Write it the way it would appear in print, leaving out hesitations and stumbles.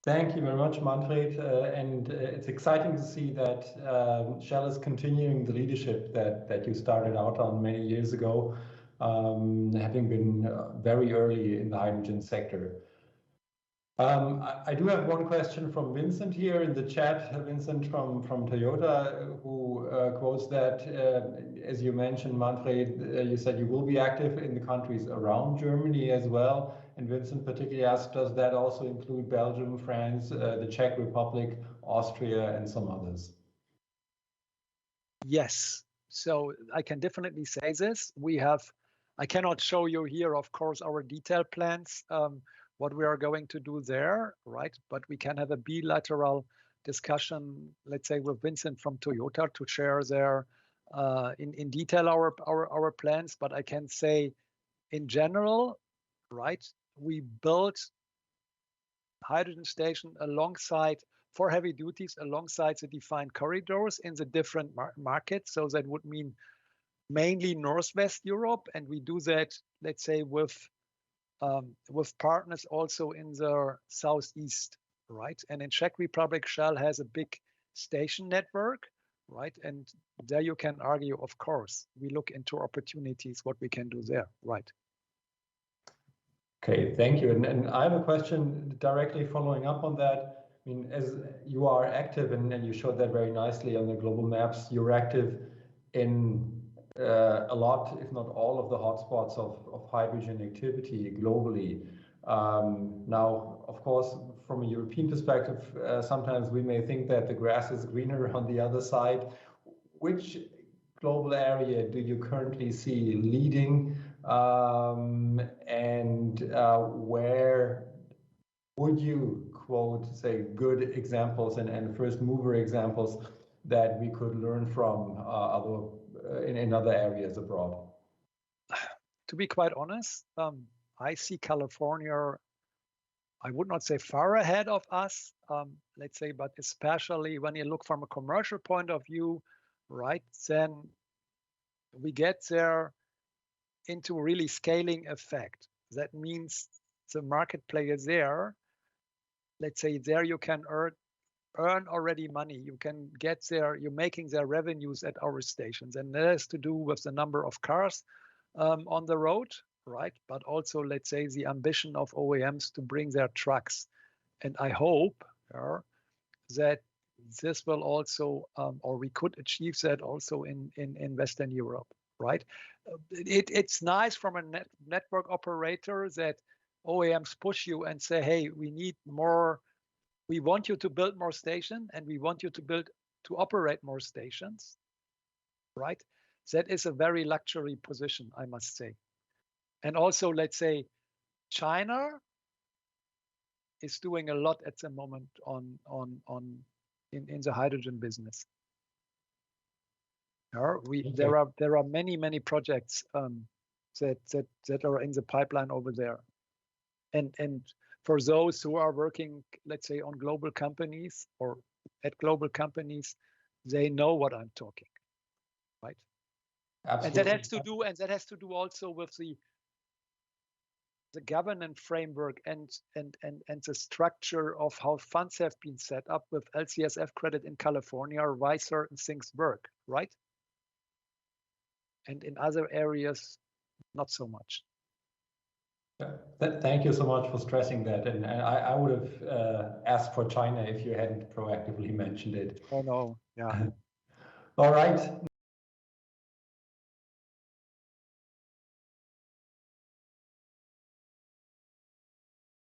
Thank you very much, Manfred. And it's exciting to see that Shell is continuing the leadership that you started out on many years ago, having been very early in the hydrogen sector. I do have one question from Vincent here in the chat. Vincent from Toyota, who quotes that, as you mentioned, Manfred, you said you will be active in the countries around Germany as well. And Vincent particularly asked, does that also include Belgium, France, the Czech Republic, Austria, and some others? Yes, so I can definitely say this. I cannot show you here, of course, our detailed plans, what we are going to do there, right? But we can have a bilateral discussion, let's say, with Vincent from Toyota to share their in detail our plans. But I can say, in general, right? We built hydrogen station alongside for heavy duties alongside the defined corridors in the different markets. So that would mean mainly Northwest Europe, and we do that, let's say, with partners also in the Southeast, right? And in Czech Republic, Shell has a big station network, right? And there you can argue, of course, we look into opportunities, what we can do there, right? Okay, thank you. And I have a question directly following up on that. I mean, as you are active, and you showed that very nicely on the global maps, you're active in a lot, if not all, of the hotspots of hydrogen activity globally. Now, of course, from a European perspective, sometimes we may think that the grass is greener on the other side. Which global area do you currently see leading, and where would you quote, say, good examples and first mover examples that we could learn from in other areas abroad? To be quite honest, I see California, I would not say far ahead of us, let's say, but especially when you look from a commercial point of view, right, then we get there into really scaling effect. That means the market players there, let's say there you can earn already money. You can get there, you're making their revenues at our stations. And that has to do with the number of cars on the road, right? But also, let's say, the ambition of OEMs to bring their trucks. And I hope that this will also, or we could achieve that also in Western Europe, right? It's nice from a network operator that OEMs push you and say, hey, we need more, we want you to build more stations and we want you to operate more stations, right? That is a very luxury position, I must say. And also, let's say, China is doing a lot at the moment in the hydrogen business. There are many projects that are in the pipeline over there, and for those who are working, let's say, on global companies or at global companies, they know what I'm talking, right? Absolutely. And that has to do also with the governance framework and the structure of how funds have been set up with LCSF credit in California, or why certain things work, right? And in other areas, not so much. Thank you so much for stressing that. And I would have asked for China if you hadn't proactively mentioned it. Oh, no, yeah. All right.